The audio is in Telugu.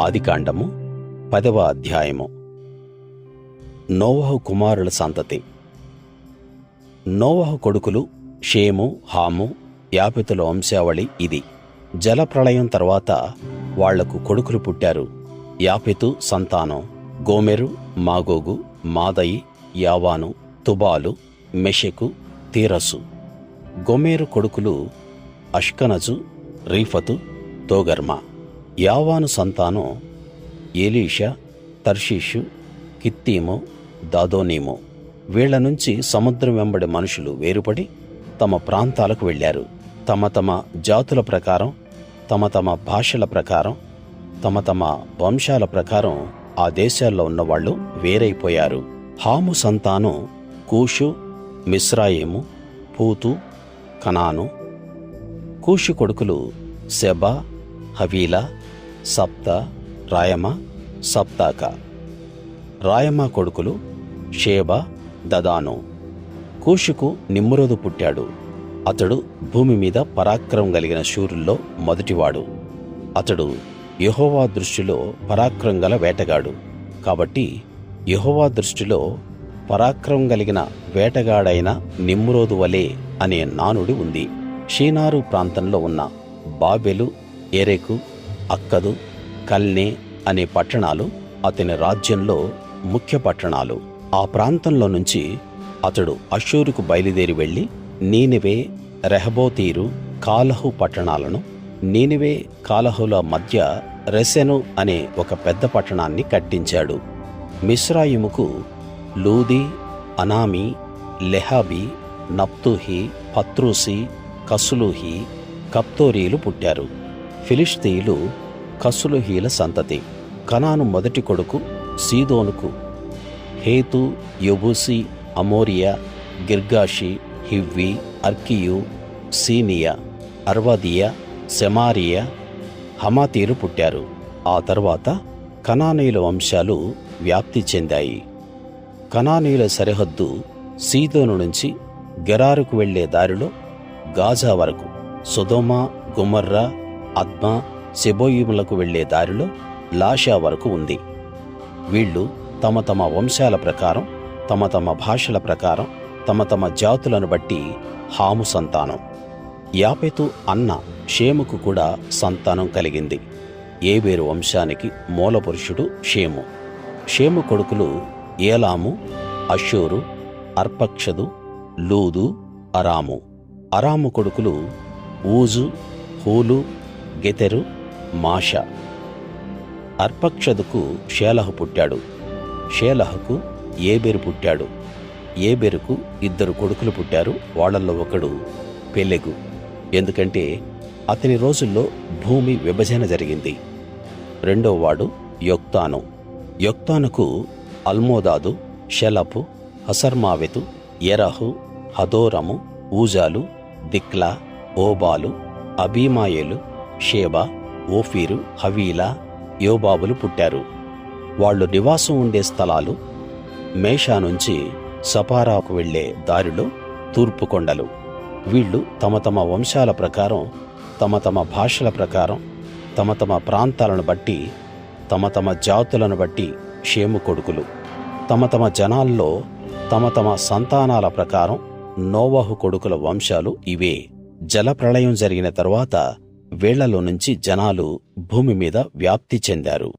ఆదికాండము 10వ అధ్యాయము. నోవహు కుమారుల సంతతి. నోవహు కొడుకులు షేము, హాము, యాపెతుల వంశావళి ఇది. జలప్రళయం తరువాత వాళ్లకు కొడుకులు పుట్టారు. యాపెతు సంతానం గోమెరు, మాగోగు, మాదయి, యావాను, తుబాలు, మెషెకు, తీరసు. గోమెరు కొడుకులు అష్కనజు, రీఫతు, తోగర్మా. యావాను సంతానం ఏలీషా, తర్షీషు, కిత్తీము, దాదోనీము. వీళ్ల నుంచి సముద్రం వెంబడి మనుషులు వేరుపడి తమ ప్రాంతాలకు వెళ్ళారు. తమ తమ జాతుల ప్రకారం, తమ తమ భాషల ప్రకారం, తమ తమ వంశాల ప్రకారం ఆ దేశాల్లో ఉన్నవాళ్ళు వేరైపోయారు. హాము సంతానం కూషు, మిస్రాయిము, పూతు, కనాను. కూషు కొడుకులు సెబా, హవీలా, సప్తా, రాయమా, సప్తాకా. రాయమా కొడుకులు షేబా, దదాను. కూషుకు నిమ్రోదు పుట్టాడు. అతడు భూమి మీద పరాక్రమం కలిగిన శూరుల్లో మొదటివాడు. అతడు యెహోవా దృష్టిలో పరాక్రమం గల వేటగాడు. కాబట్టి యెహోవా దృష్టిలో పరాక్రమం కలిగిన వేటగాడైన నిమ్రోదు వలే అనే నానుడి ఉంది. షీనారు ప్రాంతంలో ఉన్న బాబెలు, ఎరెకు, అక్కదు, కల్నే అనే పట్టణాలు అతని రాజ్యంలో ముఖ్య పట్టణాలు. ఆ ప్రాంతంలో నుంచి అతడు అష్షూరుకు బయలుదేరి వెళ్లి నీనెవే, రెహబోతీరు, కాలహు పట్టణాలను, నీనెవే కాలహుల మధ్య రెసెను అనే ఒక పెద్ద పట్టణాన్ని కట్టించాడు. మిస్రాయిముకు లూదీ, అనామీ, లెహాబీ, నప్తుహి, పత్రుసీ, కసులుహి, కప్తోరీలు పుట్టారు. ఫిలిష్తీయులు కసులుహీల సంతతి. కనాను మొదటి కొడుకు సీదోనుకు హేతు, యెబూసీ, అమోరియా, గిర్గాషి, హివ్వి, అర్కీయు, సీనియా, అర్వదీయ, సెమారియా, హమాతీలు పుట్టారు. ఆ తరువాత కనానీయుల వంశాలు వ్యాప్తి చెందాయి. కనానీయుల సరిహద్దు సీదోను నుంచి గెరారుకు వెళ్లే దారిలో గాజా వరకు, సొదొమ, గొమొర్రా, అద్మా, సెబోయిములకు వెళ్లే దారిలో లాషా వరకు ఉంది. వీళ్ళు తమ తమ వంశాల ప్రకారం, తమ తమ భాషల ప్రకారం, తమ తమ జాతులను బట్టి హాము సంతానం. యాపెతు అన్న షేముకు కూడా సంతానం కలిగింది. ఏబేరు వంశానికి మూలపురుషుడు షేము. షేము కొడుకులు ఏలాము, అష్షూరు, అర్పక్షదు, లూదు, అరాము. అరాము కొడుకులు ఊజు, హూలు, గెతెరు, మాషా. అర్పక్షదుకు షేలహు పుట్టాడు. షేలహుకు ఏబెరు పుట్టాడు. ఏబెరుకు 2 కొడుకులు పుట్టారు. వాళ్ళల్లో ఒకడు పెలెగు. ఎందుకంటే అతని రోజుల్లో భూమి విభజన జరిగింది. రెండోవాడు యొక్తాను. యొక్తానుకు అల్మోదాదు, షెలపు, హసర్మావెతు, ఎరహు, హదోరము, ఊజాలు, దిక్లా, ఓబాలు, అబీమాయేలు, షేబా, ఓఫీరు, హవీలా, యోబాబులు పుట్టారు. వాళ్ళు నివాసం ఉండే స్థలాలు మేషా నుంచి సపారాకు వెళ్లే దారిలో తూర్పు కొండలు. వీళ్ళు తమ తమ వంశాల ప్రకారం, తమ తమ భాషల ప్రకారం, తమ తమ ప్రాంతాలను బట్టి, తమ తమ జాతులను బట్టి షేము కొడుకులు. తమ తమ జనాల్లో తమ తమ సంతానాల ప్రకారం నోవహు కొడుకుల వంశాలు ఇవే. జలప్రళయం జరిగిన తరువాత వీళ్లలో నుంచి జనాలు భూమి మీద వ్యాప్తి చెందారు.